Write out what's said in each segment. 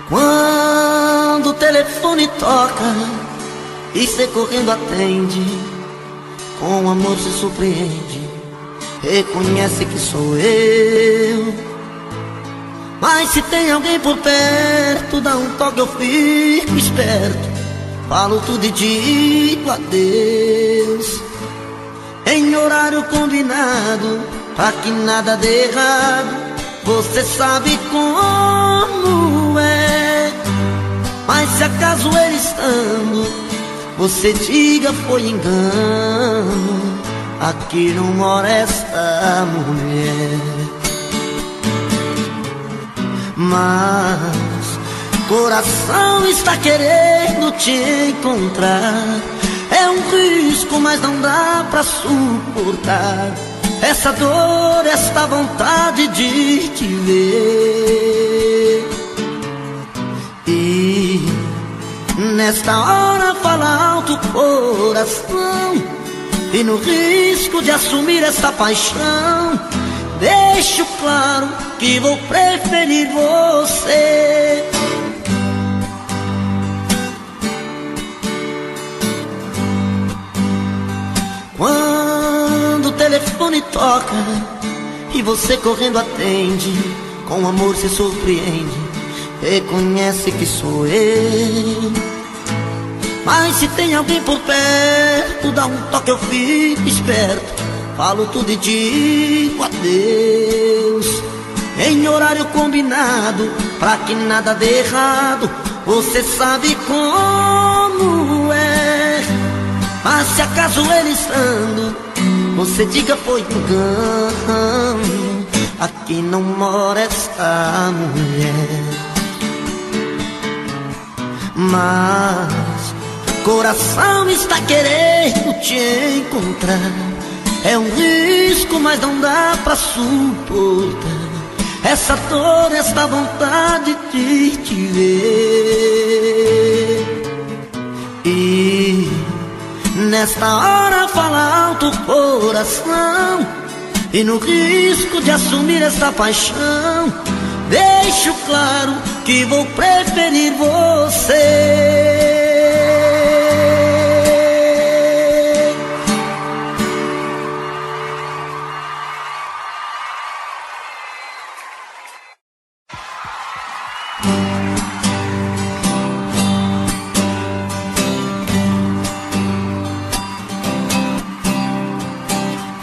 Quando o telefone toca e cê correndo atende, com amor se surpreende, reconhece que sou eu. Mas se tem alguém por perto, dá um toque, eu fico esperto, falo tudo e digo adeus, em horário combinado, pra que nada dê errado. Você sabe como é, mas se acaso ele estando, você diga foi engano, aqui não mora esta mulher. Mas coração está querendo te encontrar, é um risco, mas não dá pra suportar essa dor, esta vontade de te ver. E nesta hora fala alto o coração, e no risco de assumir essa paixão, deixo claro que vou preferir você. Quando o telefone toca e você correndo atende, com amor se surpreende, reconhece que sou eu. Mas se tem alguém por perto, dá um toque, eu fico esperto, falo tudo e digo adeus, em horário combinado, pra que nada dê errado. Você sabe como é, mas se acaso ele estando, você diga foi engano, aqui não mora esta mulher. Mas coração está querendo te encontrar, é um risco, mas não dá pra suportar essa dor, esta vontade de te ver. E nesta hora fala alto o coração, e no risco de assumir esta paixão, deixo claro que vou preferir você.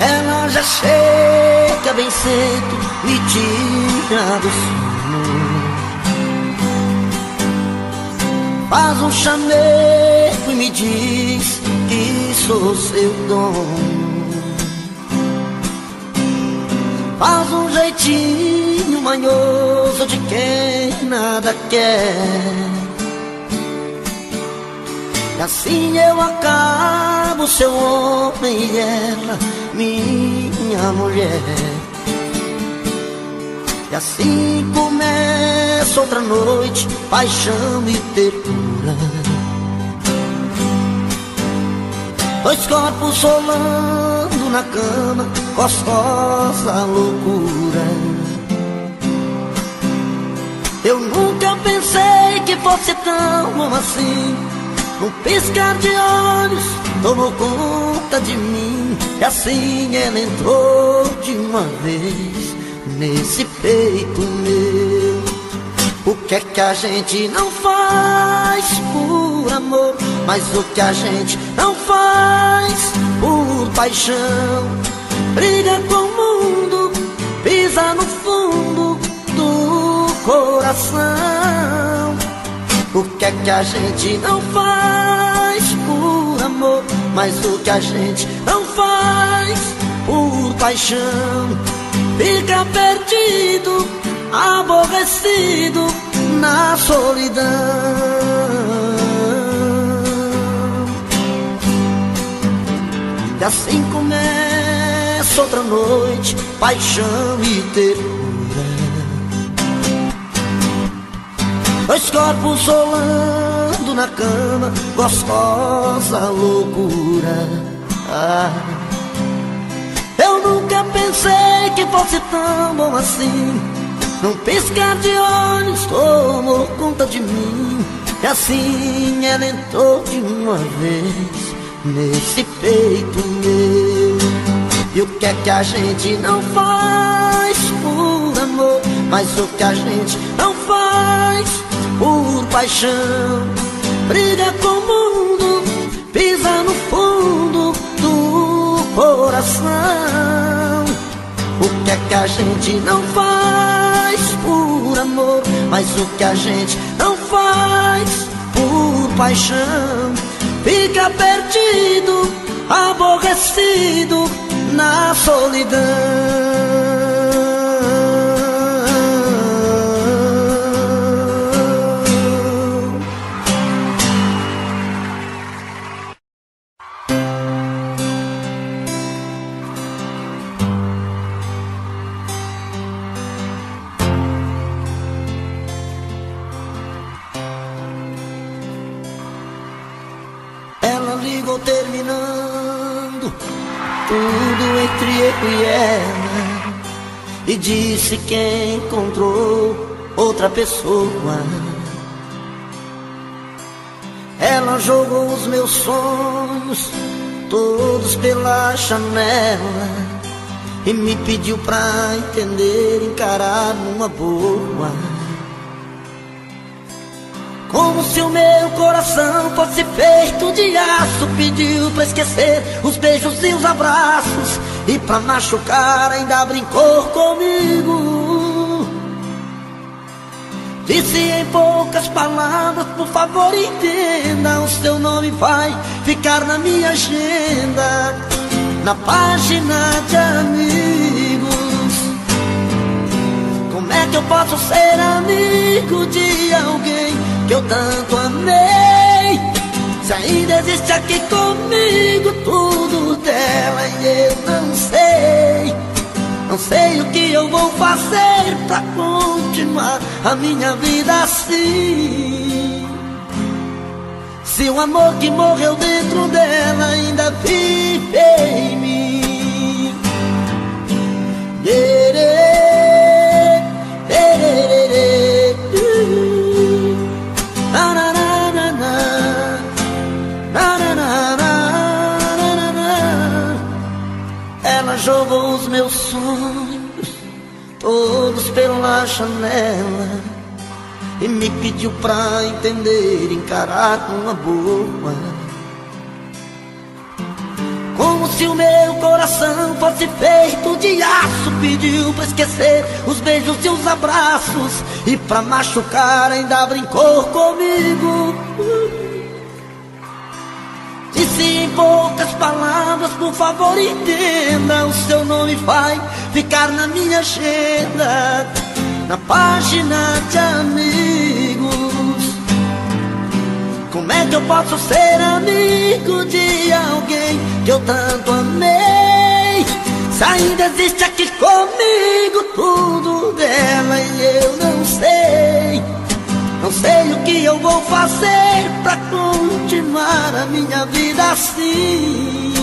Ela já chega bem cedo, me tira do sono, faz um chamego e me diz que sou seu dono. Faz um jeitinho manhoso de quem nada quer, e assim eu acabo seu homem e ela minha mulher. E assim começa outra noite, paixão e ternura, dois corpos solando na cama, gostosa loucura. Eu nunca pensei que fosse tão bom assim, num piscar de olhos tomou conta de mim, e assim ela entrou de uma vez nesse peito meu. O que é que a gente não faz por amor, mas o que a gente não faz por paixão? Briga com o mundo, pisa no fundo do coração. O que é que a gente não faz por amor, mas o que a gente não faz por paixão? Fica perdido, aborrecido na solidão. E assim começa outra noite, paixão e ternura, dois corpos solando na cama, gostosa loucura. Eu nunca pensei que fosse tão bom assim, Num piscar de olhos tomou conta de mim, e assim ela entrou de uma vez nesse peito meu. E o que é que a gente não faz por amor, mas o que a gente não faz por paixão? Briga com o mundo, pisa no fundo do coração. O que é que a gente não faz por amor, mas o que a gente não faz por paixão? Fica perdido, aborrecido na solidão. Ela ligou terminando tudo entre eu e ela, e disse que encontrou outra pessoa. Ela jogou os meus sonhos todos pela janela e me pediu pra entender, encarar numa boa. Como se o meu coração fosse feito de aço, pediu pra esquecer os beijos e os abraços, e pra machucar ainda brincou comigo. Disse em poucas palavras: por favor entenda, o seu nome vai ficar na minha agenda, na página de amigos. Como é que eu posso ser amigo de alguém que eu tanto amei, se ainda existe aqui comigo tudo dela e eu não sei? Não sei o que eu vou fazer pra continuar a minha vida assim, se o amor que morreu dentro dela ainda vive em mim. Ela jogou os meus sonhos todos pela janela e me pediu pra entender, encarar numa boa. Como se o meu coração fosse feito de aço, pediu pra esquecer os beijos e os abraços, e pra machucar ainda brincou comigo. Disse em poucas palavras: por favor entenda, o seu nome vai ficar na minha agenda, na página de amigos. Como é que eu posso ser amigo de alguém que eu tanto amei, se ainda existe aqui comigo tudo dela e eu não sei? Não sei o que eu vou fazer pra continuar a minha vida assim,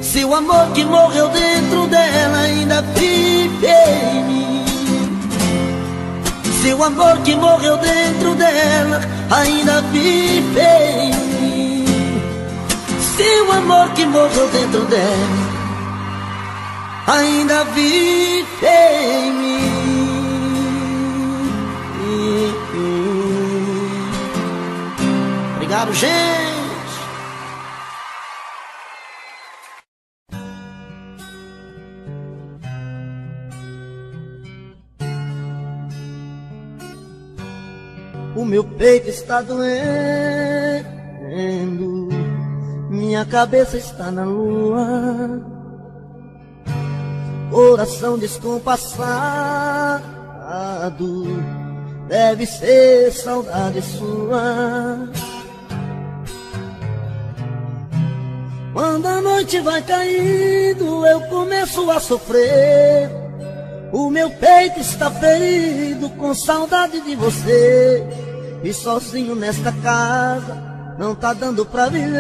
se o amor que morreu dentro dela ainda vive em mim. Se o amor que morreu dentro dela ainda vive em mim. Se o amor que morreu dentro dela ainda vive em mim. Obrigado, gente. O meu peito está doendo, minha cabeça está na lua, coração descompassado, deve ser saudade sua. Quando a noite vai caindo, eu começo a sofrer. O meu peito está ferido com saudade de você, e sozinho nesta casa não tá dando pra viver.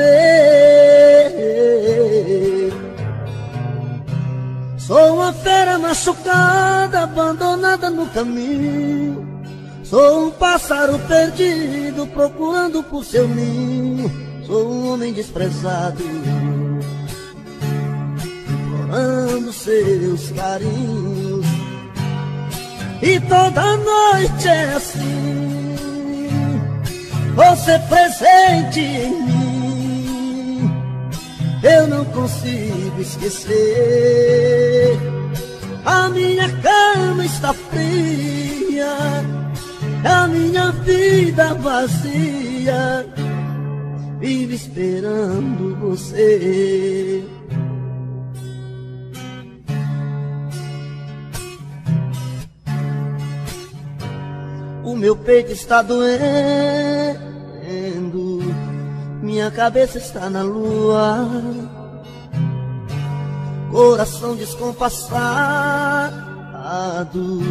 Sou uma fera machucada, abandonada no caminho. Sou um pássaro perdido, procurando por seu ninho. Sou um homem desprezado, implorando seus carinhos. E toda noite é assim, você presente em mim. Eu não consigo esquecer. A minha cama está fria, a minha vida vazia, vive esperando você. O meu peito está doendo, minha cabeça está na lua, coração descompassado,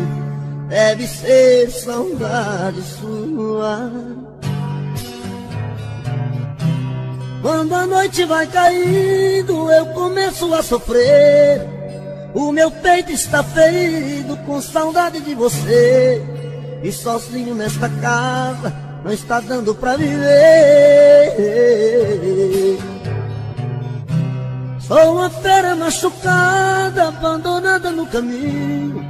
deve ser saudade sua. Quando a noite vai caindo, eu começo a sofrer. O meu peito está ferido com saudade de você. E sozinho nesta casa não está dando pra viver. Sou uma fera machucada, abandonada no caminho.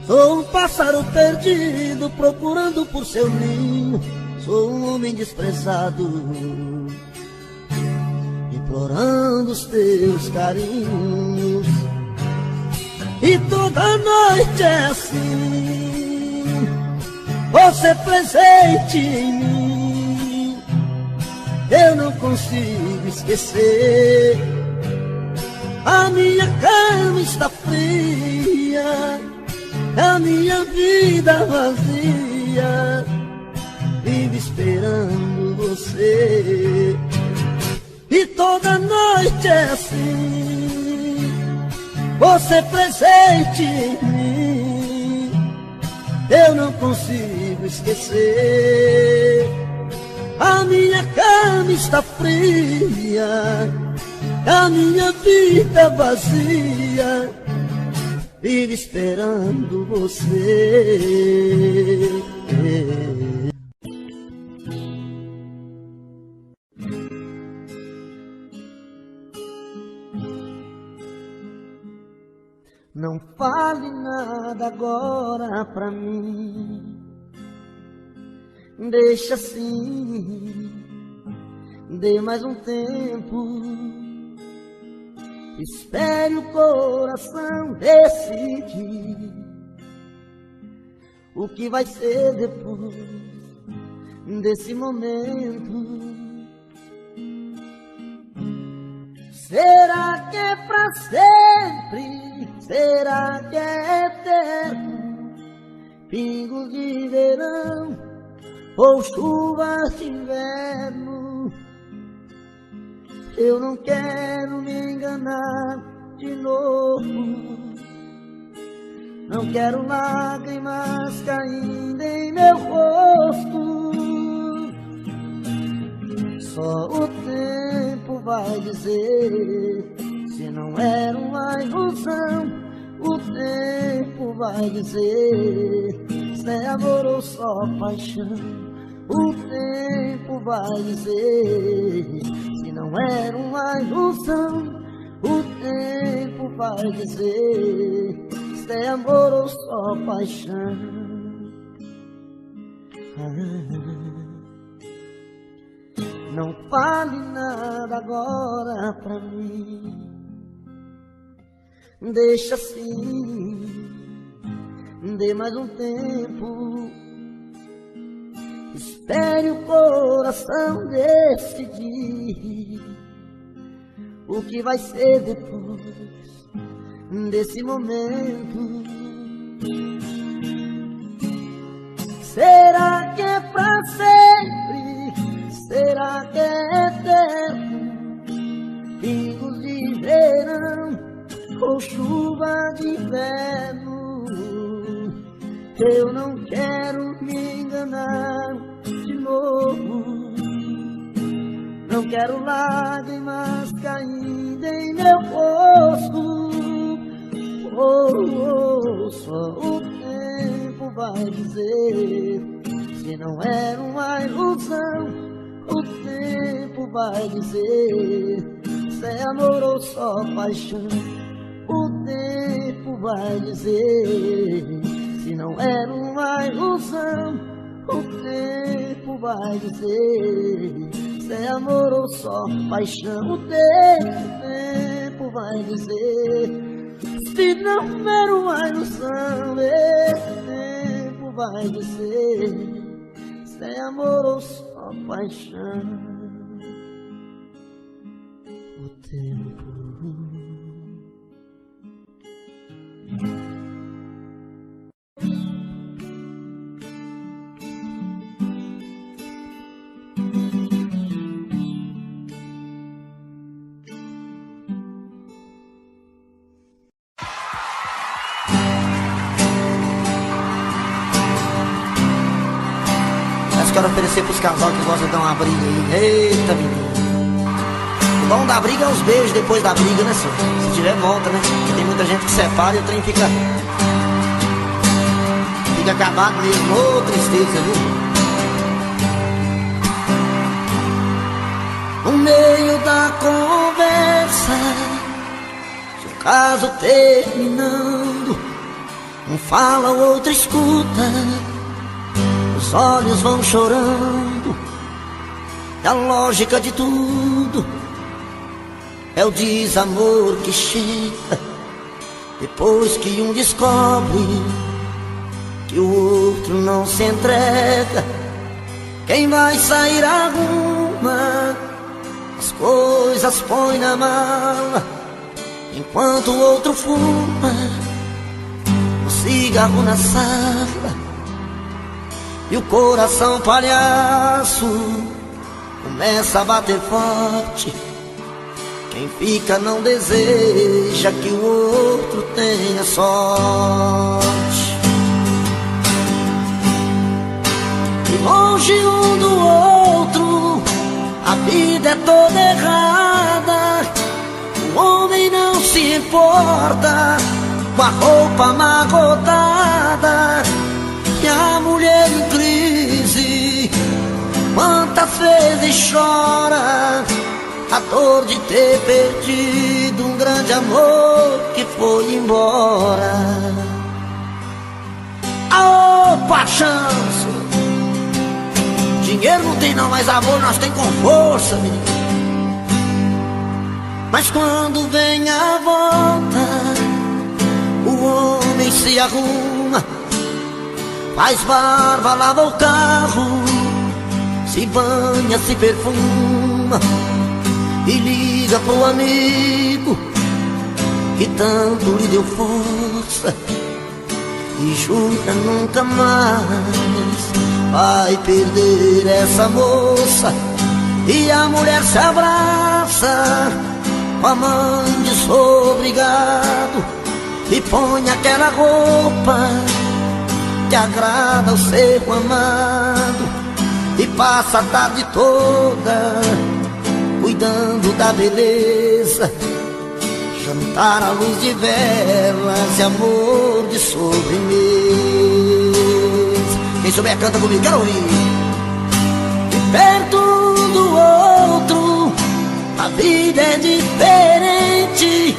Sou um pássaro perdido, procurando por seu ninho. Sou um homem desprezado, implorando os teus carinhos. E toda noite é assim, você presente em mim. Eu não consigo esquecer. A minha cama está fria, a minha vida vazia, vive esperando você. E toda noite é assim, você presente em mim. Eu não consigo esquecer. A minha cama está fria, a minha vida vazia, vive esperando você. Não fale nada agora pra mim, deixa assim, dê mais um tempo. Espere o coração decidir o que vai ser depois desse momento. Será que é pra sempre? Será que é eterno? Pingos de verão ou chuvas de inverno? Eu não quero me enganar de novo. Não quero lágrimas caindo em meu rosto. Só o tempo vai dizer se não era uma ilusão. O tempo vai dizer se é amor ou só paixão. O tempo vai dizer se não era uma ilusão. O tempo vai dizer se é amor ou só paixão. Não fale nada agora pra mim, deixa assim, dê mais um tempo. Espere o coração decidir o que vai ser depois desse momento. Será que é pra sempre? Será que é eterno? Pingos de verão ou chuva de inverno? Eu não quero me enganar de novo. Não quero lágrimas caindo em meu rosto. Só o tempo vai dizer se não era uma ilusão. O tempo vai dizer se é amor ou só paixão. O tempo vai dizer se não era uma ilusão. O tempo vai dizer se é amor ou só paixão. O tempo vai dizer se não era uma ilusão. O tempo vai dizer se é amor ou só paixão. O tempo. Quero oferecer pros casal que gostam de dar uma briga aí. Eita, menino. O bom da briga é os beijos depois da briga, né, senhor? Se tiver volta, né? Porque tem muita gente que separa e o trem fica acabado mesmo. Ô, tristeza, viu? No meio da conversa, se o caso terminando, um fala, o outro escuta. Os olhos vão chorando. E a lógica de tudo é o desamor que chega depois que um descobre que o outro não se entrega. Quem vai sair arruma as coisas, põe na mala, enquanto o outro fuma o cigarro na sala. E o coração palhaço começa a bater forte. Quem fica não deseja que o outro tenha sorte. E longe um do outro, a vida é toda errada. O homem não se importa com a roupa amarrotada. E a mulher em crise, quantas vezes chora a dor de ter perdido um grande amor que foi embora. Aô, paixão! Dinheiro não tem não, mas amor nós tem com força, menino. Mas quando vem a volta, o homem se arruma, faz barba, lava o carro, se banha, se perfuma e liga pro amigo que tanto lhe deu força e jura nunca mais vai perder essa moça. E a mulher se abraça com a mãe de sou obrigado e põe aquela roupa que agrada ao ser amado e passa a tarde toda cuidando da beleza, jantar à luz de velas e amor de sobremesa. Quem souber canta comigo, quero ouvir. E perto um do outro a vida é diferente,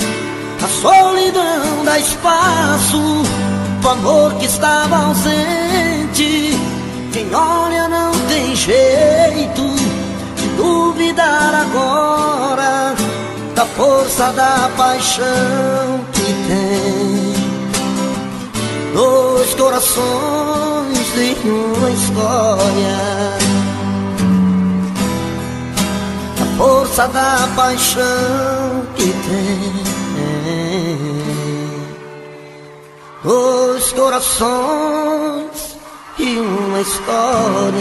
a solidão dá espaço o amor que estava ausente. Quem olha não tem jeito de duvidar agora da força da paixão que tem. Dois corações de uma história, a força da paixão que tem. Dois corações e uma história.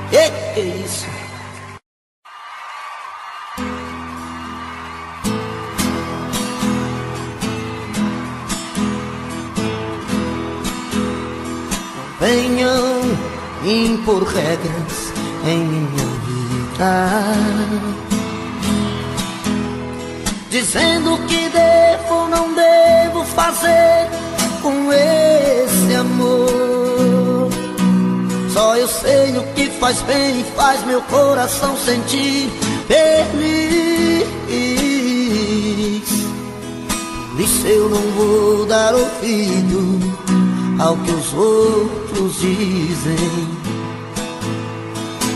Que é isso? Venham impor regras em minha vida. dizendo que devo ou não devo fazer com esse amor. Só eu sei o que faz bem e faz meu coração sentir feliz. Por isso eu não vou dar ouvido ao que os outros dizem.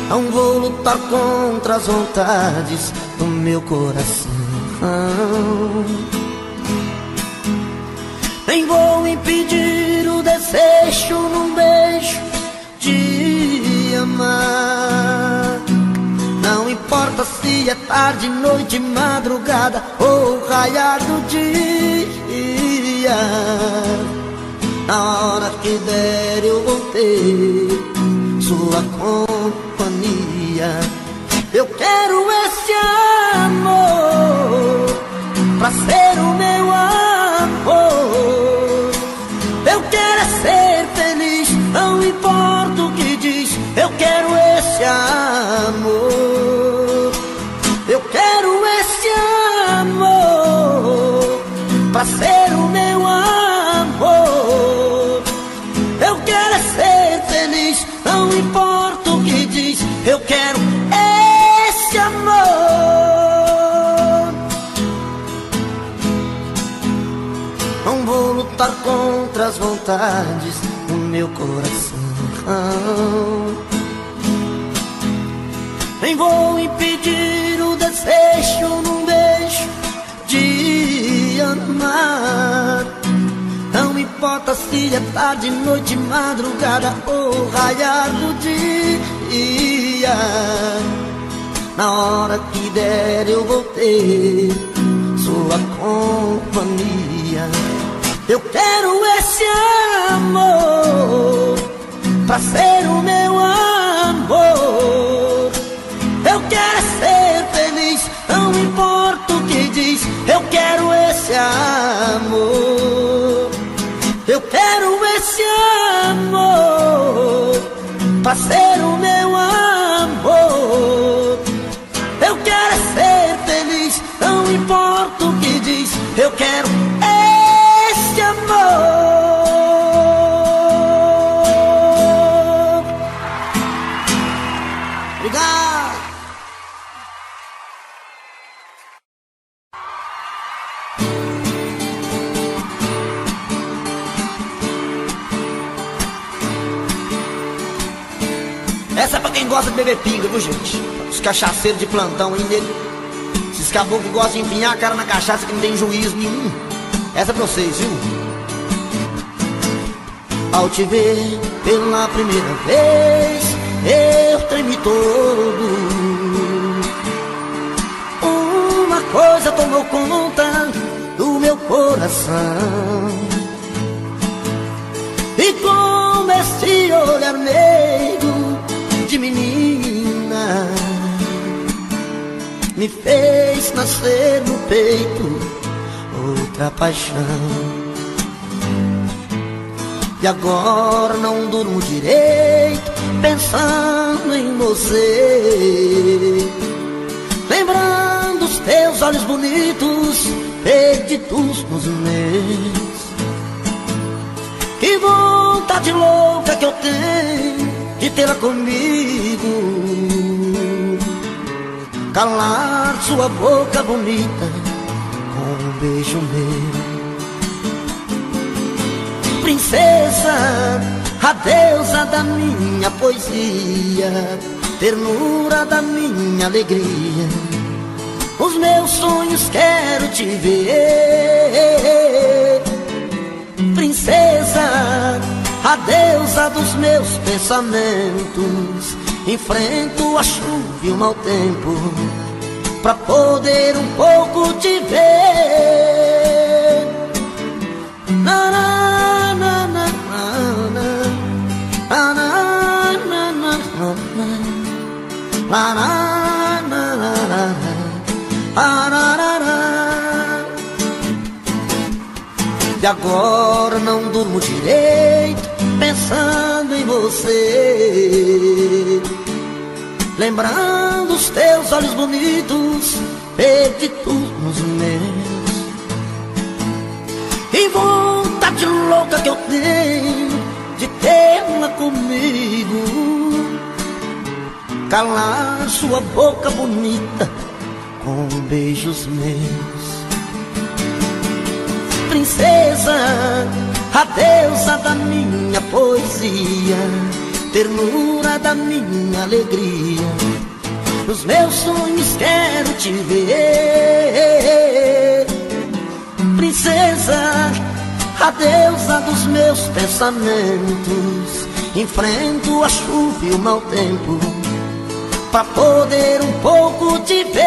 Não vou lutar contra as vontades do meu coração. Nem vou impedir o desejo num beijo de amar. Não importa se é tarde, noite, madrugada ou raiar do dia. Na hora que der eu vou ter sua companhia. Eu quero esse amor pra ser o meu amor. Eu quero é ser feliz, não importa o que diz. Eu quero esse amor. Eu quero esse amor pra ser o meu amor. Eu quero é ser feliz, não importa o que diz. Eu quero esse amor. Não vou lutar contra as vontades do meu coração. Nem vou impedir o desejo num beijo de amar. Não importa se é tarde, noite, madrugada ou raiar do dia. Na hora que der eu vou ter sua companhia. Eu quero esse amor pra ser o meu amor. Eu quero ser feliz, não importa o que diz. Eu quero esse amor. Eu quero esse amor pra ser o meu amor. Eu quero ser feliz, não importa o que diz. Eu quero esse amor. Obrigado. Essa é pra quem gosta de beber pinga, viu, gente? Os cachaceiros de plantão aí, nego. Esses caboclos que gostam de empinhar a cara na cachaça, que não tem juízo nenhum. Essa é pra vocês, viu? Ao te ver pela primeira vez, eu tremi todo. Uma coisa tomou conta do meu coração. E com esse olhar meigo de menina, me fez nascer no peito outra paixão. E agora não durmo direito pensando em você, lembrando os teus olhos bonitos perdidos nos meus. Que vontade louca que eu tenho de tê-la comigo, calar sua boca bonita com um beijo meu. Princesa, a deusa da minha poesia, ternura da minha alegria, os meus sonhos quero te ver. Princesa, a deusa dos meus pensamentos, enfrento a chuva e o mau tempo pra poder um pouco te ver. Na, na, na, na, na, na, na, na, na, na, na. E agora não durmo direito pensando em você, lembrando os teus olhos bonitos perdidos nos meus. louca que eu tenho de tê-la comigo, calar sua boca bonita com beijos meus. Princesa, a deusa da minha poesia, ternura da minha alegria, nos meus sonhos quero te ver. Princesa, a deusa dos meus pensamentos, enfrento a chuva e o mau tempo pra poder um pouco te ver.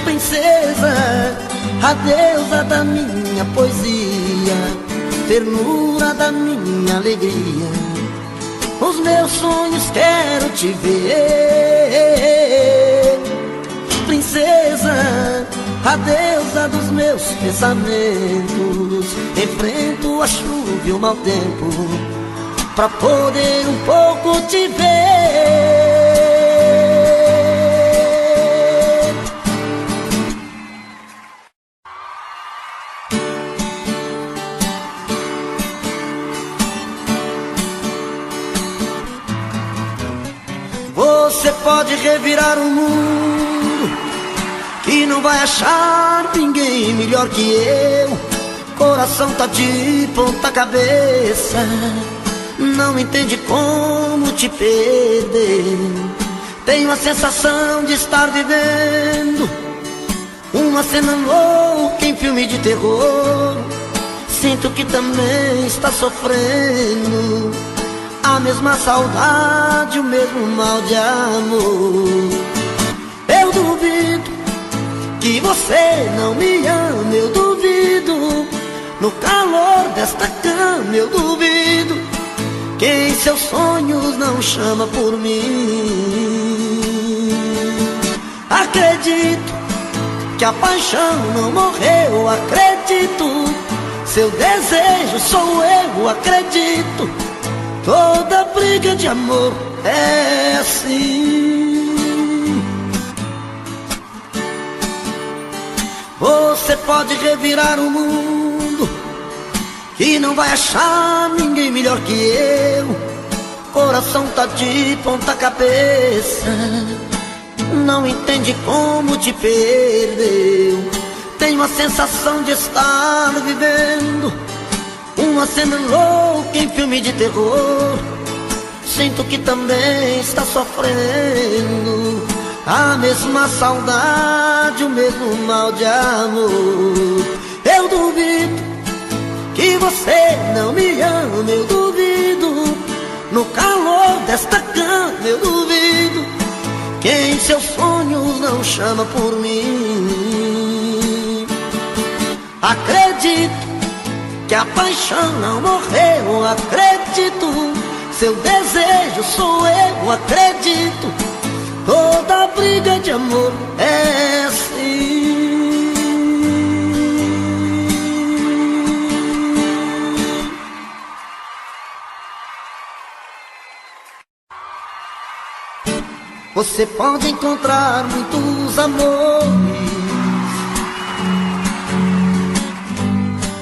Princesa, a deusa da minha poesia, ternura da minha alegria, os meus sonhos quero te ver. Princesa, a deusa dos meus pensamentos, enfrento a chuva e o mau tempo pra poder um pouco te ver. Você pode revirar o mundo, que não vai achar ninguém melhor que eu. Coração tá de ponta cabeça, não entende como te perder. Tenho a sensação de estar vivendo uma cena louca em filme de terror. Sinto que também está sofrendo a mesma saudade, o mesmo mal de amor. Eu duvido que você não me ama, eu duvido. No calor desta cama eu duvido que em seus sonhos não chama por mim. Acredito que a paixão não morreu, acredito. Seu desejo sou eu, acredito. Toda briga de amor é assim. Você pode revirar o mundo, que não vai achar ninguém melhor que eu. Coração tá de ponta cabeça, não entende como te perdeu. Tenho a sensação de estar vivendo uma cena louca em filme de terror. Sinto que também está sofrendo a mesma saudade, o mesmo mal de amor. Eu duvido que você não me ama, eu duvido. No calor desta cama eu duvido que em seus sonhos não chama por mim. Acredito que a paixão não morreu, acredito. Seu desejo sou eu, acredito. Toda briga de amor é assim. Você pode encontrar muitos amores,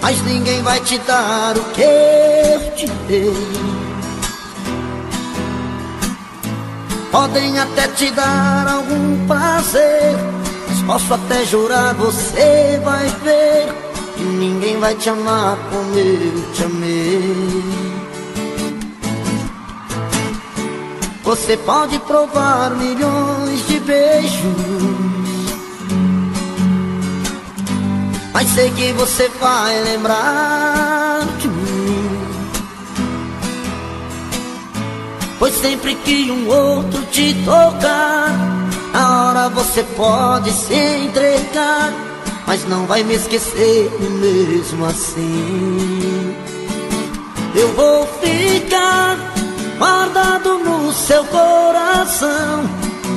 mas ninguém vai te dar o que eu te dei. Podem até te dar algum prazer, mas posso até jurar, você vai ver que ninguém vai te amar como eu te amei. Você pode provar milhões de beijos, mas sei que você vai lembrar de mim. Pois sempre que um outro te tocar, na hora você pode se entregar, mas não vai me esquecer mesmo assim. Eu vou ficar guardado no seu coração,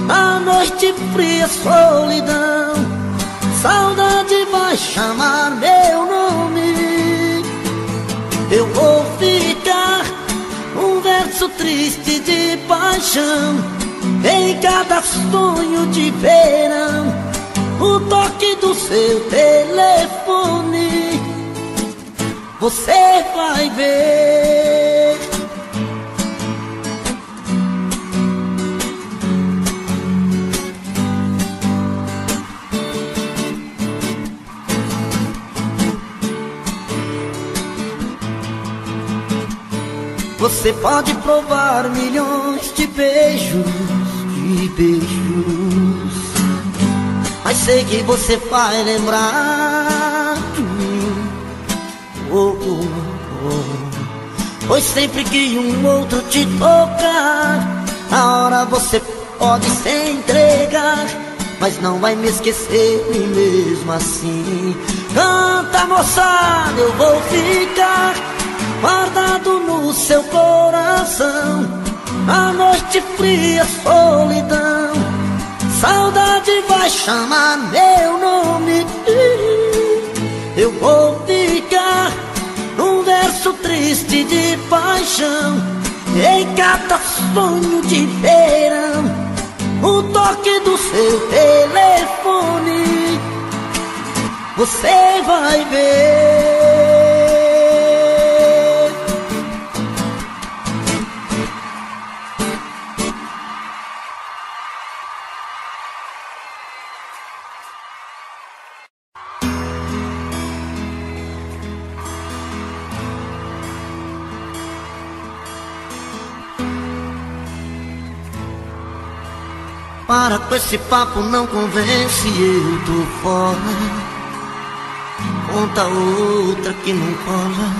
na noite fria, solidão. Saudade vai chamar meu nome. Eu vou ficar um verso triste de paixão em cada sonho de verão. O toque do seu telefone você vai ver. Você pode provar milhões de beijos, mas sei que você vai lembrar de mim. Pois sempre que um outro te tocar, na hora você pode se entregar, mas não vai me esquecer nem mesmo assim. Canta, moçada, eu vou ficar guardado no seu coração. A noite fria, solidão, saudade vai chamar meu nome. Eu vou ficar num verso triste de paixão, em cada sonho de verão, o toque do seu telefone, você vai ver. Para com esse papo, não convence, eu tô fora. Conta outra que não cola,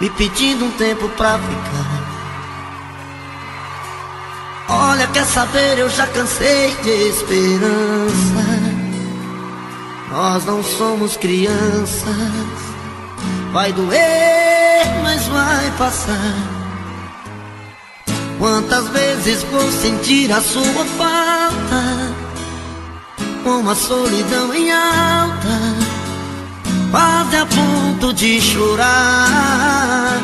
me pedindo um tempo pra ficar. Olha, quer saber, eu já cansei de esperança. Nós não somos crianças. Vai doer, mas vai passar. Quantas vezes vou sentir a sua falta, com a solidão em alta, quase a ponto de chorar.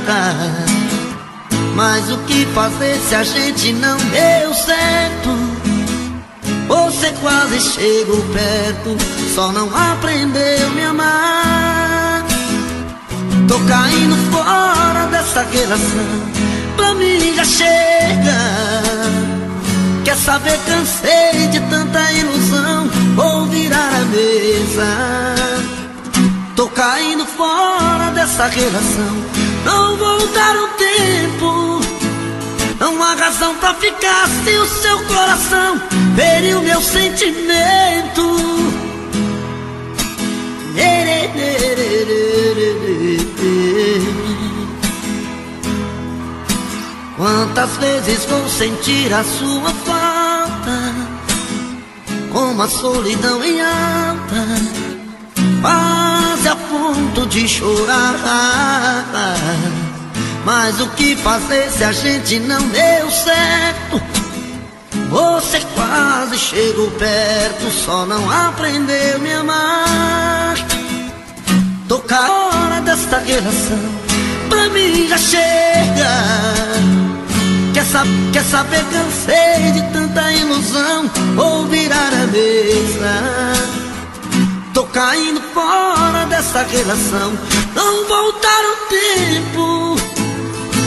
Mas o que fazer se a gente não deu certo? Você quase chegou perto, só não aprendeu a me amar. Tô caindo fora dessa relação, pra mim já chega. Quer saber, cansei de tanta ilusão, vou virar a mesa. Tô caindo fora dessa relação, não vou dar o tempo. Não há razão pra ficar se o seu coração feriu meu sentimento. Quantas vezes vou sentir a sua falta, como a solidão em alta, quase a ponto de chorar. Mas o que fazer se a gente não deu certo? Você quase chegou perto, só não aprendeu a me amar. Tô fora desta relação, pra mim já chega. Quer saber, cansei de tanta ilusão, vou virar a mesa. Tô caindo fora dessa relação, não vou dar o tempo.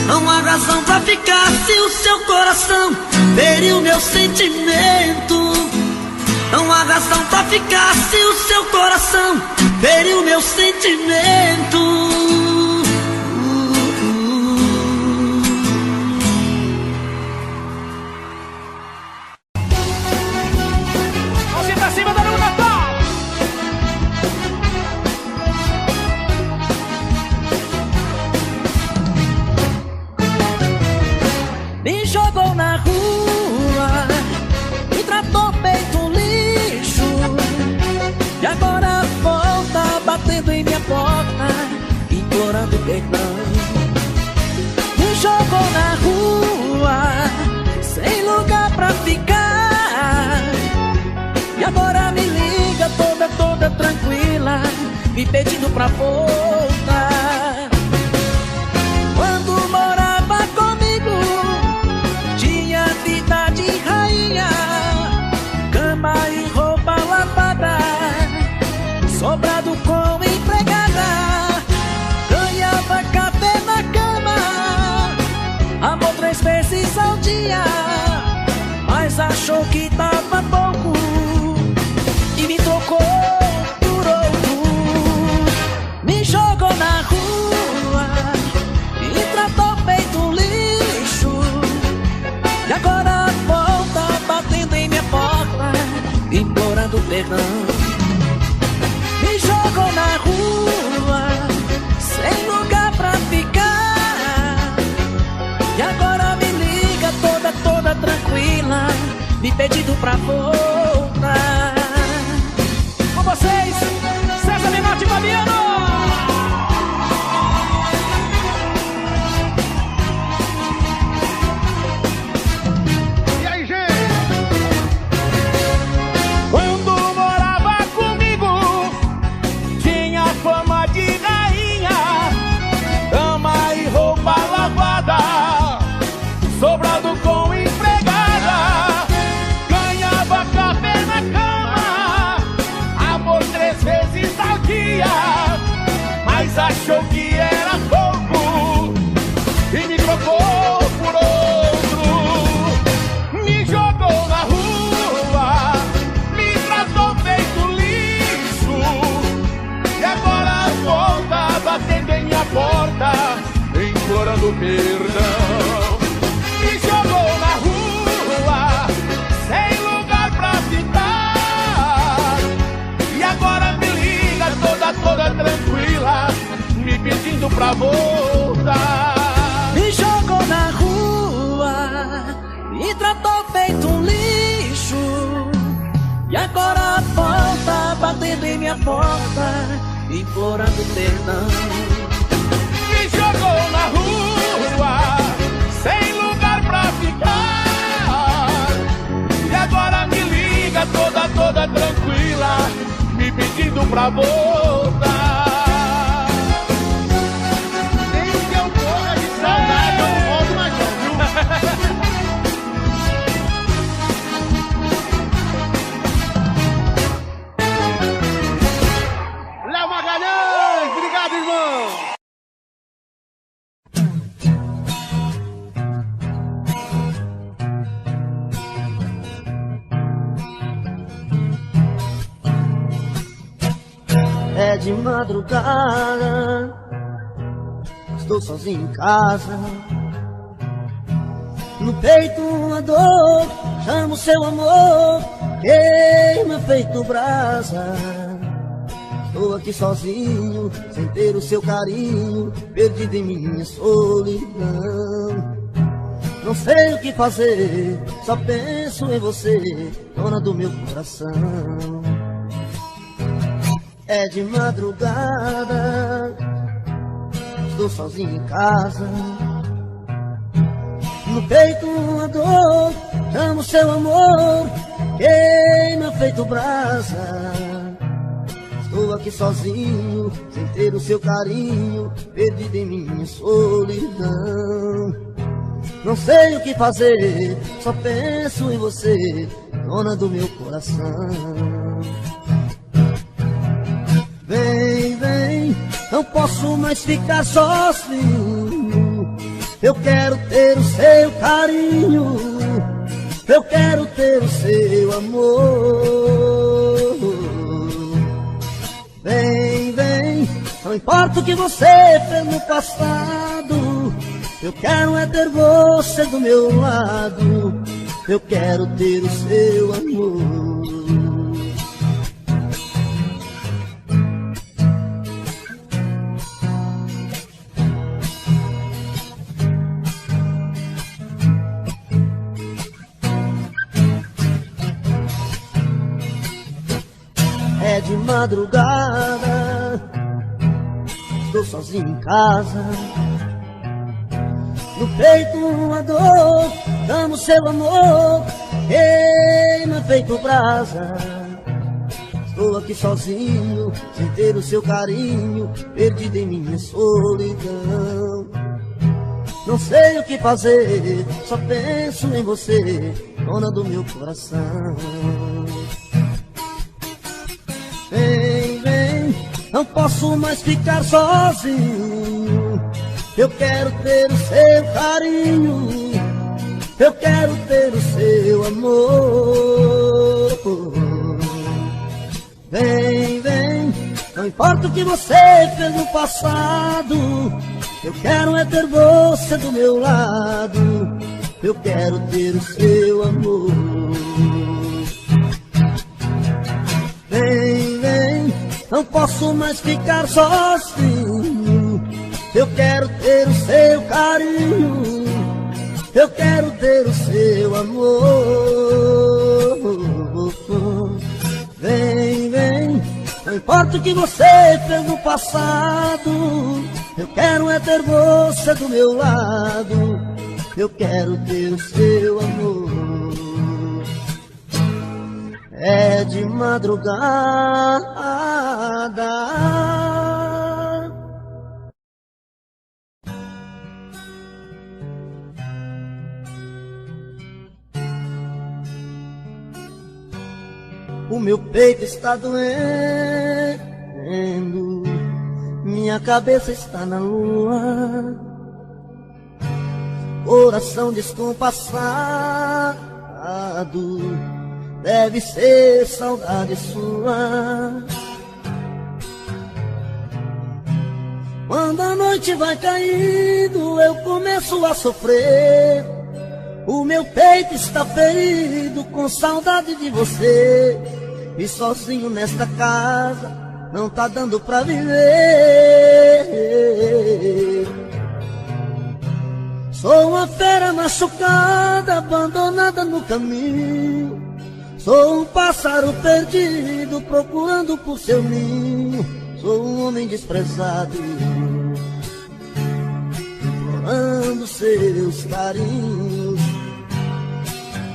Não há razão pra ficar se o seu coração feriu meu sentimento. Não há razão pra ficar se o seu coração feriu meu sentimento. Me jogou na rua, me tratou feito um lixo, e agora volta batendo em minha porta, implorando perdão. Me jogou na rua, sem lugar pra ficar, e agora me liga toda tranquila, me pedindo pra voltar. Quando morava comigo, tinha vida de rainha, cama e roupa lavada, sobrado com empregada. Ganhei perdão. Me jogou na rua, sem lugar pra ficar, e agora me liga toda tranquila, me pedindo pra voltar. Com vocês, César Menotti e Fabiano. Sobrado com empregada, ganhava café na cama, amor 3 vezes ao dia, mas achou que era pouco e me trocou por outro. Me jogou na rua, me tratou feito lixo, e agora volta batendo em minha porta, implorando perdão. Me jogou na rua, sem lugar pra ficar, e agora me liga toda tranquila, me pedindo pra voltar. Me jogou na rua, me tratou feito um lixo, e agora volta batendo em minha porta, implorando perdão. Me jogou na rua, sem lugar pra ficar, e agora me liga toda tranquila, me pedindo pra voltar. Nem que eu morra de saudade, eu não volto mais não, viu? Léo Magalhães, obrigado, irmão! É de madrugada, estou sozinho em casa. No peito uma dor, chamo seu amor, queima feito brasa. Estou aqui sozinho, sem ter o seu carinho, perdido em minha solidão. Não sei o que fazer, só penso em você, dona do meu coração. É de madrugada, estou sozinho em casa. No peito uma dor, chamo seu amor, queima feito brasa. Estou aqui sozinho, sem ter o seu carinho, perdido em minha solidão. Não sei o que fazer, só penso em você, dona do meu coração. Vem, vem, não posso mais ficar sozinho. Eu quero ter o seu carinho, eu quero ter o seu amor. Vem, vem, não importa o que você fez no passado, eu quero é ter você do meu lado, eu quero ter o seu amor. É de madrugada, estou sozinho em casa. No peito uma dor, amo seu amor, queima feito brasa. Estou aqui sozinho, sem ter o seu carinho, perdido em minha solidão. Não sei o que fazer, só penso em você, dona do meu coração. Vem, vem, não posso mais ficar sozinho. Eu quero ter o seu carinho, eu quero ter o seu amor. Vem, vem, não importa o que você fez no passado, eu quero é ter você do meu lado, eu quero ter o seu amor. não posso mais ficar sozinho. Eu quero ter o seu carinho, eu quero ter o seu amor. Vem, vem, não importa o que você fez no passado, eu quero é ter você do meu lado, eu quero ter o seu amor. É de madrugada, o meu peito está doendo, minha cabeça está na lua, coração descompassado, deve ser saudade sua. Quando a noite vai caindo, eu começo a sofrer. O meu peito está ferido com saudade de você. E sozinho nesta casa não tá dando pra viver. Sou uma fera machucada, abandonada no caminho. Sou um pássaro perdido, procurando por seu ninho. Sou um homem desprezado, implorando seus carinhos.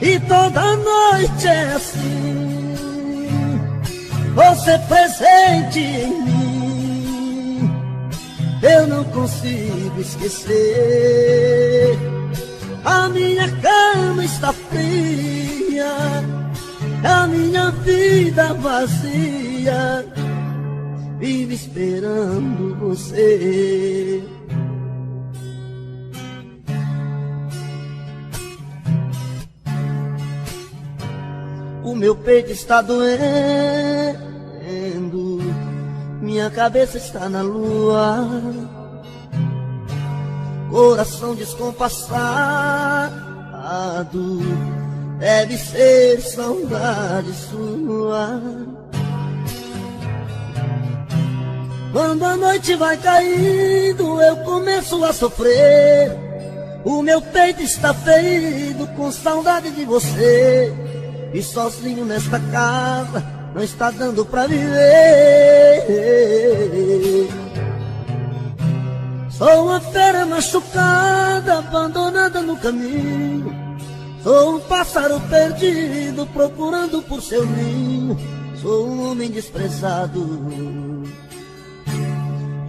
E toda noite é assim, você presente em mim. Eu não consigo esquecer. A minha cama está fria, a minha vida vazia, vive esperando você. O meu peito está doendo, minha cabeça está na lua, coração descompassado, deve ser saudade sua. Quando a noite vai caindo, eu começo a sofrer. O meu peito está ferido com saudade de você. E sozinho nesta casa não está dando pra viver. Sou uma fera machucada, abandonada no caminho. Sou um pássaro perdido, procurando por seu ninho. Sou um homem desprezado,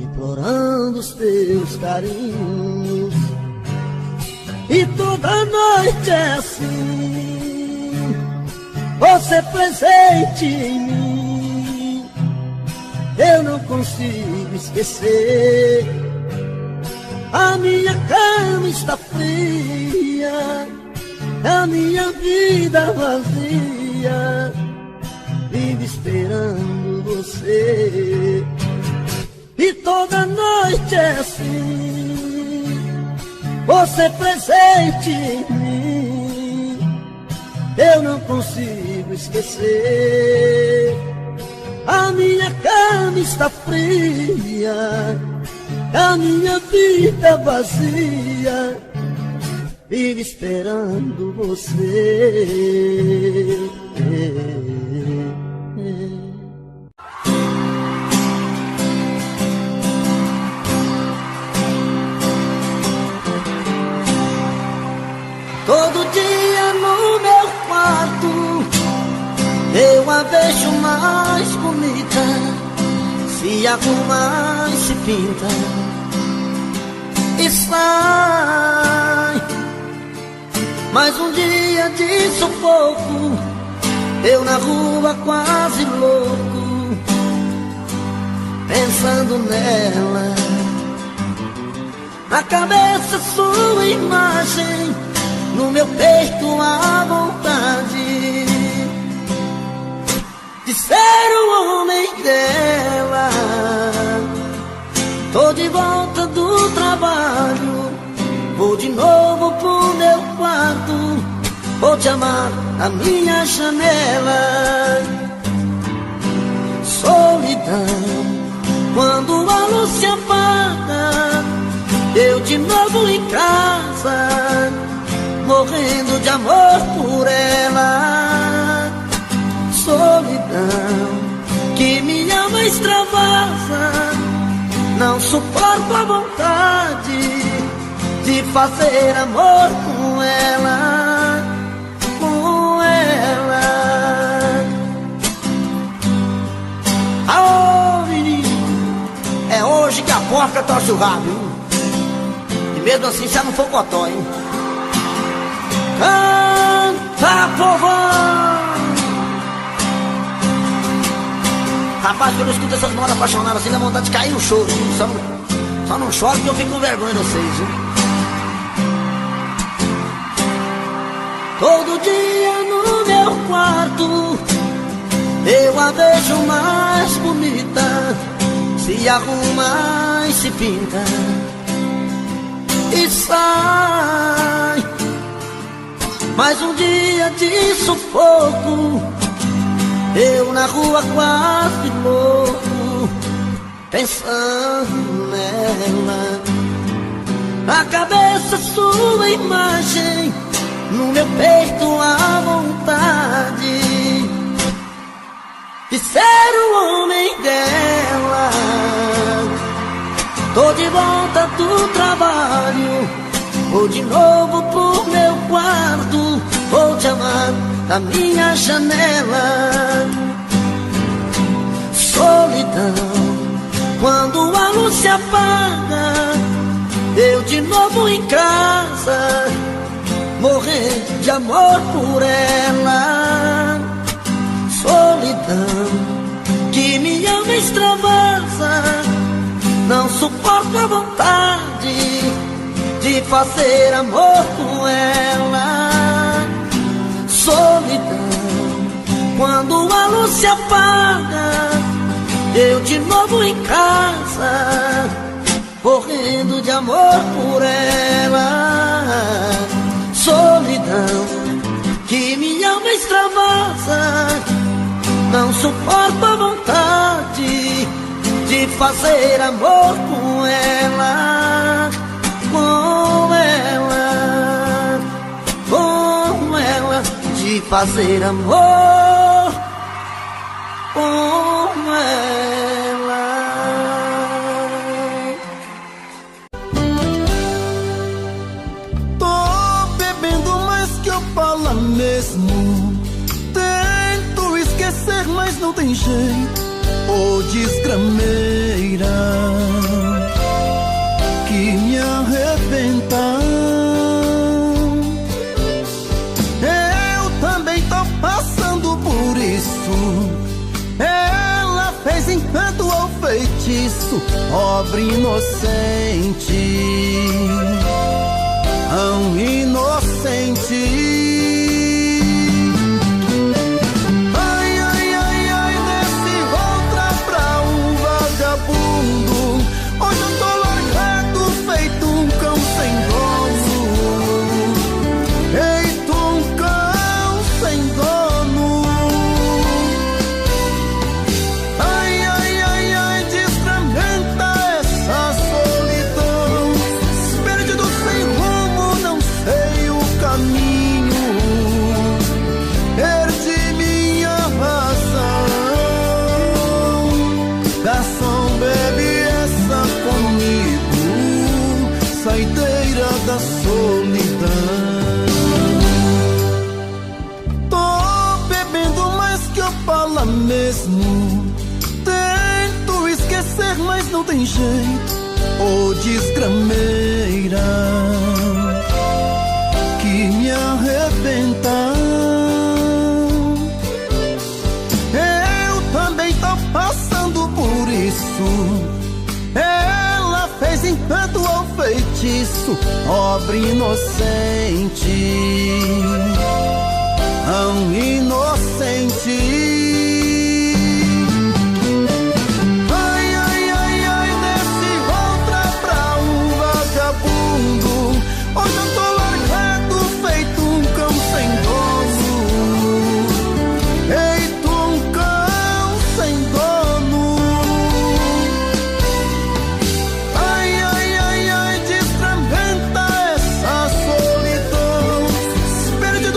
implorando os teus carinhos. E toda noite é assim, você presente em mim. Eu não consigo esquecer. A minha cama está fria, a minha vida vazia, vive esperando você. E toda noite é assim, você presente em mim. Eu não consigo esquecer. A minha cama está fria, a minha vida vazia, vive esperando você. Todo dia no meu quarto eu a vejo mais bonita, se arruma e se pinta e sai. Mais um dia de sufoco, eu na rua quase louco, pensando nela. Na cabeça sua imagem, no meu peito a vontade de ser o homem dela. Tô de volta do trabalho, vou de novo pro meu quarto, vou te amar na minha janela. Solidão de amor por ela. Solidão que minha alma extravasa, não suporto a vontade de fazer amor com ela, com ela. Aô, menino, é hoje que a porca torce o rabo, hein? E mesmo assim já não for cotó, hein? Canta, povão! Rapaz, quando eu escuto essas modas apaixonadas assim, dá vontade de cair no choro. Só não choro porque eu fico com vergonha de vocês, viu? Todo dia no meu quarto eu a vejo mais bonita, se arruma e se pinta e sai. Mais um dia de sufoco, eu na rua quase louco, pensando nela. Na cabeça sua imagem, no meu peito a vontade de ser o homem dela. Tô de volta do trabalho, vou de novo pro meu quarto, vou te amar da minha janela. Solidão, quando a luz se apaga, eu de novo em casa, morrendo de amor por ela. Solidão que minha alma extravasa, não suporto a vontade de fazer amor com ela. Solidão, quando a luz se apaga, eu de novo em casa, morrendo de amor por ela. Solidão que minha alma extravasa, não suporto a vontade de fazer amor com ela, com ela, com ela, de fazer amor com ela. Tô bebendo mais que eu falo mesmo, tento esquecer, mas não tem jeito. Ô desgrameira que me arrebenta, eu também tô passando por isso. Ela fez encanto ou feitiço, pobre inocente, tão inocente. Hoje eu tô largado, feito um cão sem dono, feito um cão sem dono. Ai, ai, ai, ai, desgramenta essa solidão, perdido sem rumo, não sei o caminho, perdi minha razão. Garçom, bebe comigo, saideira da solidão. Tô bebendo mais que eu falo mesmo, tento esquecer, mas não tem jeito. Ô desgrameira que me arrebenta, eu também tô passando por isso. Ela fez encanto ou feitiço, pobre inocente, tão inocente. Ai, ai, ai, ai, desce outra pra um vagabundo. Hoje eu tô largado, feito um cão sem dono, feito um cão sem dono. Ai, ai, ai, ai, desgramenta essa solidão, perdido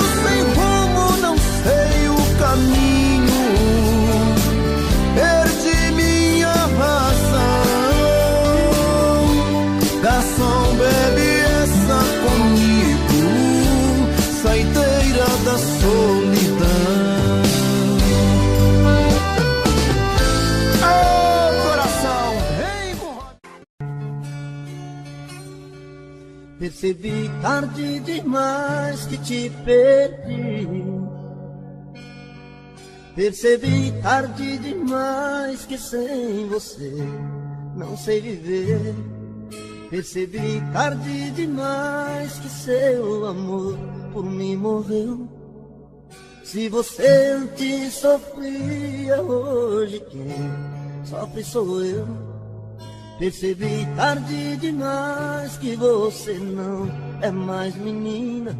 Percebi tarde demais que te perdi. Percebi tarde demais que sem você não sei viver. Percebi tarde demais que seu amor por mim morreu. Se você antes sofria, hoje quem sofre sou eu. Percebi tarde demais que você não é mais menina,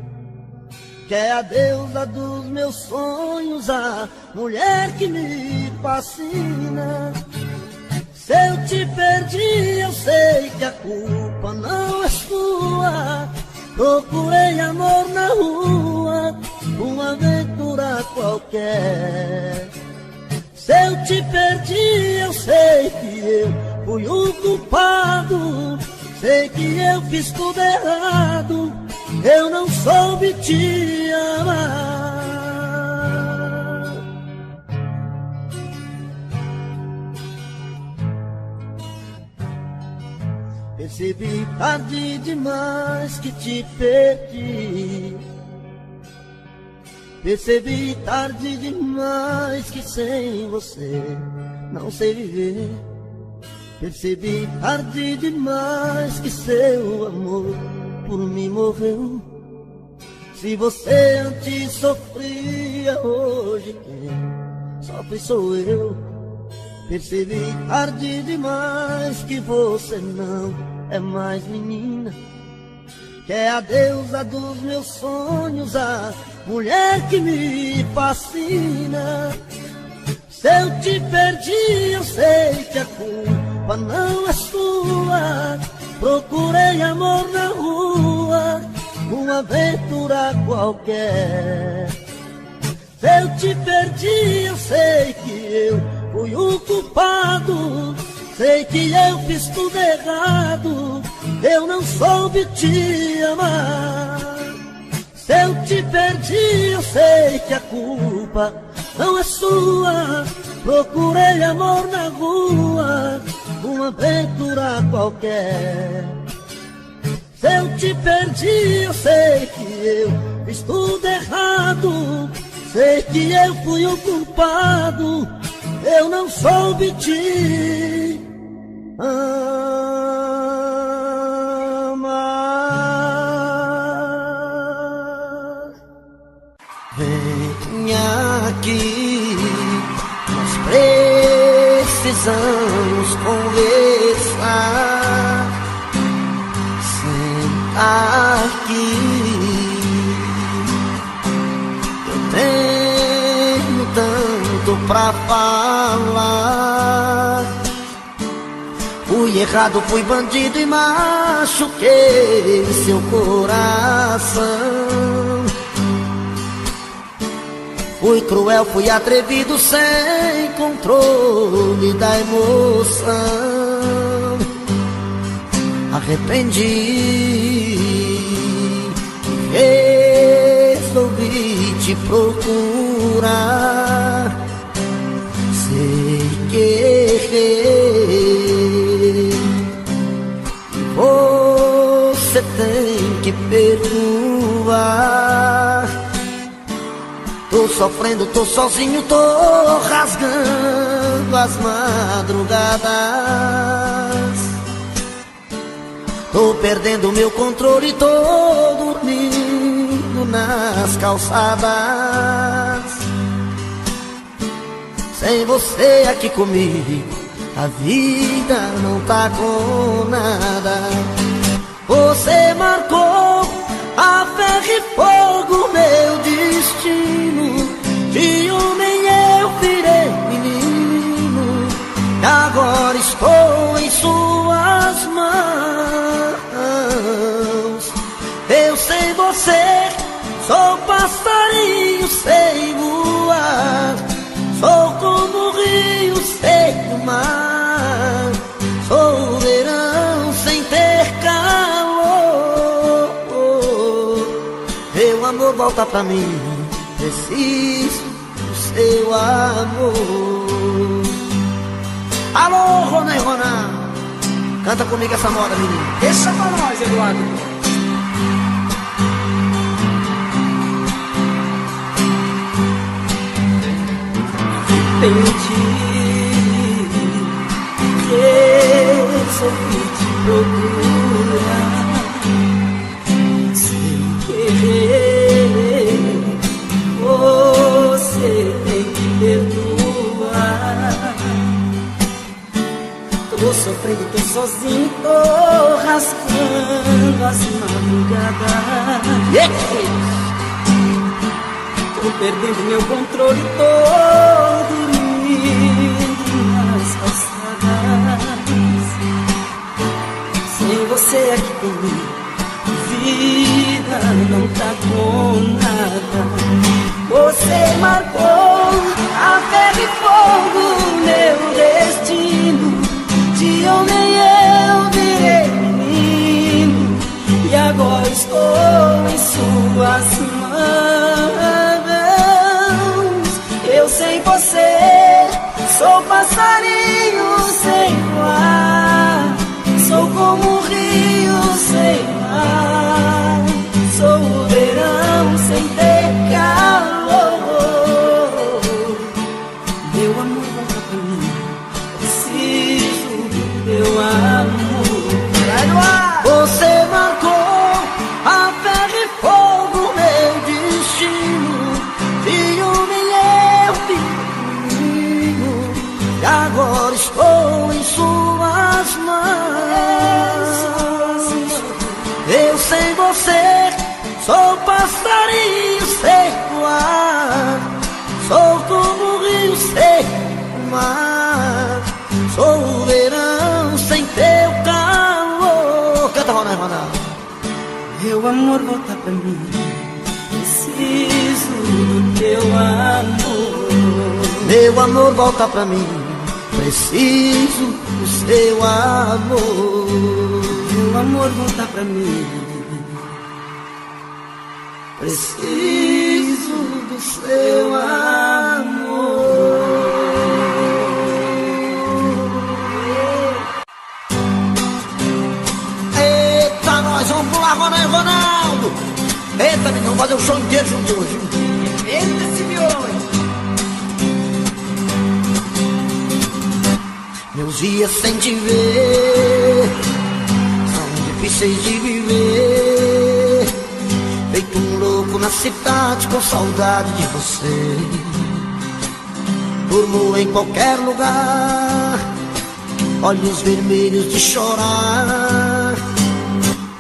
que é a deusa dos meus sonhos, a mulher que me fascina. Se eu te perdi, eu sei que a culpa não é sua. Procurei amor na rua, uma aventura qualquer. Se eu te perdi, eu sei que eu fui o culpado. Sei que eu fiz tudo errado, eu não soube te amar. Percebi tarde demais que te perdi. Percebi tarde demais que sem você não sei viver. Percebi tarde demais que seu amor por mim morreu. Se você antes sofria, hoje quem sofre sou eu. Percebi tarde demais que você não é mais menina, que é a deusa dos meus sonhos, a mulher que me fascina. Se eu te perdi, eu sei que a culpa não é sua. Procurei amor na rua, uma aventura qualquer. Se eu te perdi, eu sei que eu fui o culpado. Sei que eu fiz tudo errado, eu não soube te amar. Se eu te perdi, eu sei que a culpa não é sua. Procurei amor na rua, uma aventura qualquer. Se eu te perdi, eu sei que eu fiz tudo errado. Sei que eu fui o culpado, eu não soube te amar. Venha aqui, nós precisamos conversar. Senta aqui, eu tenho tanto pra falar. Fui errado, fui bandido e machuquei seu coração. Fui cruel, fui atrevido, sem controle da emoção. Arrependi, resolvi te procurar. Sei que errei, você tem que perdoar. Tô sofrendo, tô sozinho, tô rasgando as madrugadas. Tô perdendo meu controle, tô dormindo nas calçadas. Sem você aqui comigo, a vida não tá com nada. Você marcou a ferro e fogo meu destino. De homem eu virei menino, agora estou em suas mãos. Eu sem você sou passarinho sem voar. Sou como o rio sem o mar. Sou o verão sem ter calor. Meu amor, volta pra mim, preciso do seu amor. Alô, Rona e Ronan, canta comigo essa moda, menino. Deixa pra nós, Eduardo. arrependi. Resolvi te procurar sem querer. Você tem que perdoar. Tô sofrendo, tô sozinho, tô rascando as madrugadas. Tô perdendo meu controle, tô dormindo nas calçadas. Sem você aqui comigo, vida não tá com nada. Você marcou a ferro e fogo, meu destino. De homem eu virei menino, e agora estou em suas mãos. Eu sem você sou passarinho sem voar, sou como um rio sem mar, sou o verão sem ter calor. Meu amor, volta pra mim, preciso do teu amor. Você marcou a ferro e fogo, meu destino. De homem eu menino, e agora estou em suas mãos. Eu sem você sou passarinho sem voar, sou como o rio sem mar, sou o verão sem teu calor. Canta, Ronaldo. Meu amor, volta pra mim, preciso do teu amor. Meu amor, volta pra mim, preciso do seu amor. Meu amor, volta pra mim, preciso do seu amor. Eita, nós vamos pular, Ronaldo. Eita, menino, vamos fazer o show inteiro junto hoje. eita esse violão aí. Meus dias sem te ver são difíceis de viver, feito um louco na cidade com saudade de você. Durmo em qualquer lugar, olhos vermelhos de chorar.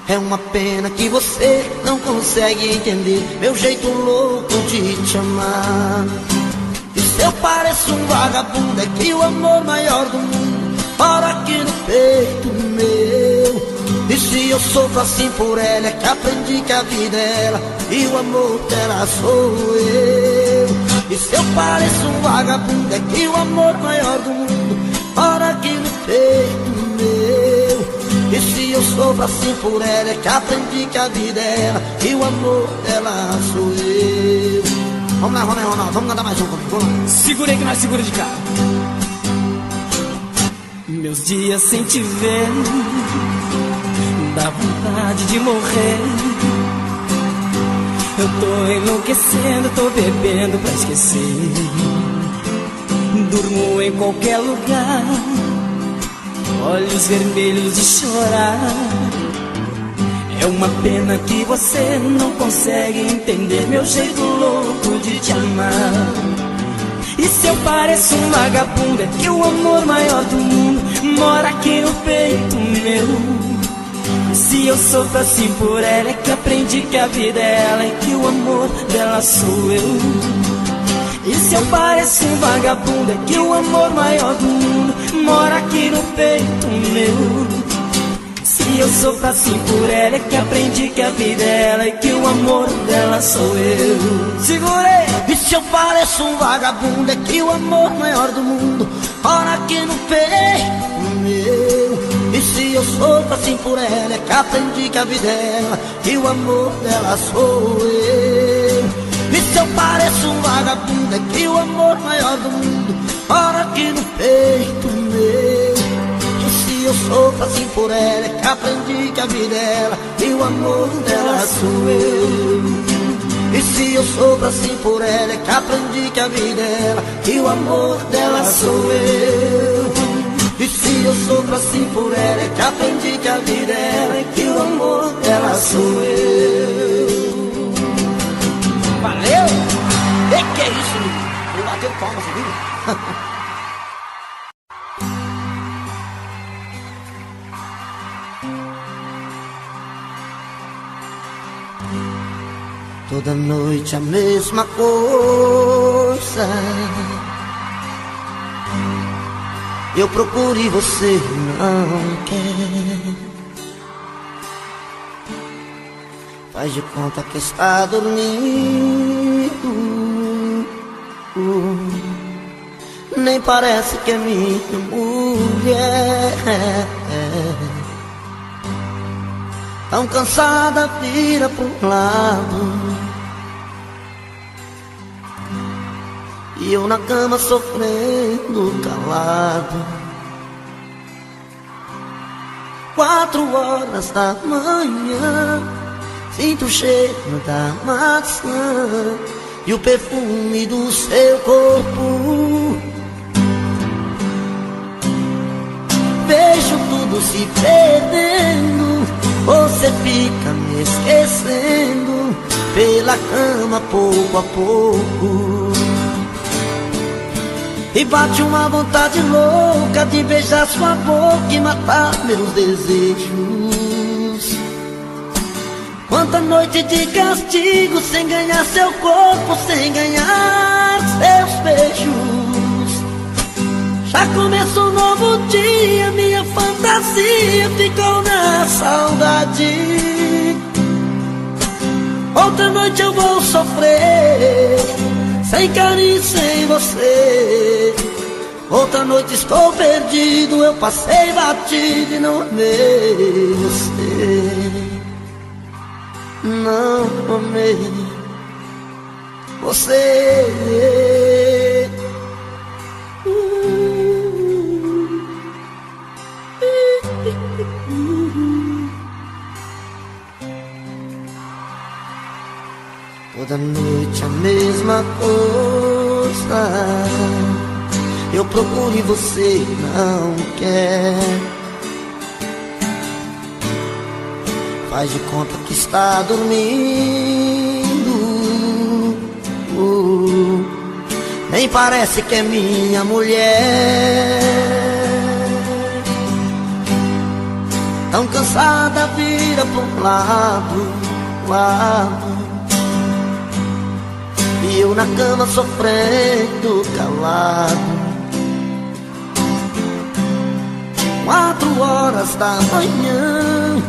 É uma pena que você não consegue entender meu jeito louco de te amar. E se eu pareço um vagabundo, é que o amor maior do mundo mora aqui no peito meu. E se eu sofro assim por ela, é que aprendi que a vida é ela e o amor dela sou eu. E se eu pareço um vagabundo, é que o amor maior do mundo mora aqui no peito meu. E se eu sofro assim por ela, é que aprendi que a vida é ela e o amor dela sou eu. Vamos lá, Ronaldo, vamos cantar mais um comigo, vamos lá. Segurei que nós segura de cá. Meus dias sem te ver dá vontade de morrer. Eu tô enlouquecendo, tô bebendo pra esquecer. Durmo em qualquer lugar, olhos vermelhos de chorar. É uma pena que você não consegue entender meu jeito louco de te amar. E se eu pareço um vagabundo, é que o amor maior do mundo mora aqui no peito meu. Se eu sofro assim por ela, é que aprendi que a vida é ela e que o amor dela sou eu. E se eu pareço um vagabundo, é que o amor maior do mundo mora aqui no peito meu. Se eu sofro assim por ela, é que aprendi que a vida é ela e que o amor dela sou eu. Segurei! E se eu pareço um vagabundo, é que o amor maior do mundo mora aqui no peito meu. E se eu sofro assim por ela, é que aprendi que a vida é ela e o amor dela sou eu. E se eu pareço um vagabundo, é que o amor maior do mundo mora aqui no peito meu. E se eu sofro assim por ela, é que aprendi que a vida é ela e o amor dela sou eu. E se se eu sofro assim por ela, é que aprendi que a vida é ela, que o amor dela sou eu. E se eu sofro assim por ela, é que aprendi que a vida é ela, que o amor dela sou eu. Valeu! E que é isso, menino? Vou bater palma, você viu? Toda noite a mesma coisa, eu procuro e você não quer. Faz de conta que está dormindo, nem parece que é minha mulher. Tão cansada, vira pro lado, e eu na cama sofrendo calado. 4 horas da manhã, sinto o cheiro da maçã e o perfume do seu corpo. Vejo tudo se perdendo, você fica me esquecendo pela cama pouco a pouco. E bate uma vontade louca de beijar sua boca e matar meus desejos. Quanta noite de castigo sem ganhar seu corpo, sem ganhar seus beijos. Já começou um novo dia, minha fantasia ficou na saudade. Outra noite eu vou sofrer, sem carinho, sem você. Outra noite estou perdido, eu passei batido e não amei você. Não amei você. Toda noite a mesma coisa, eu procuro e você não quer. Faz de conta que está dormindo, nem parece que é minha mulher. Tão cansada, vira pro lado, e eu na cama sofrendo calado. 4 horas da manhã,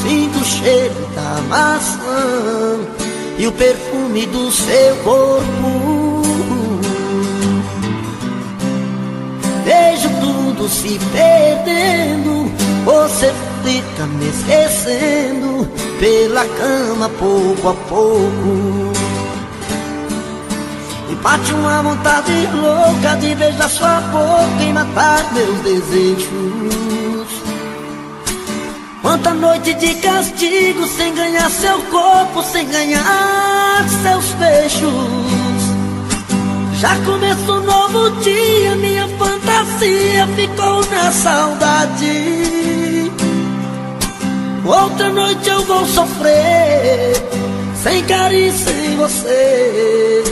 sinto o cheiro da maçã e o perfume do seu corpo. Vejo tudo se perdendo, você fica me esquecendo pela cama pouco a pouco. E bate uma vontade louca de beijar sua boca e matar meus desejos. Quanta noite de castigo sem ganhar seu corpo, sem ganhar seus beijos. Já começou um novo dia, minha fantasia ficou na saudade. Outra noite eu vou sofrer, sem carinho, sem você.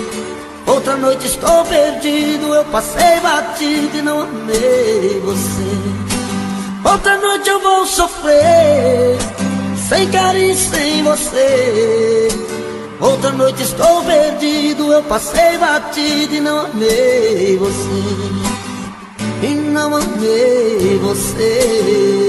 Outra noite estou perdido, eu passei batido e não amei você. Outra noite eu vou sofrer, sem carinho, sem você. Outra noite estou perdido, eu passei batido e não amei você. E não amei você.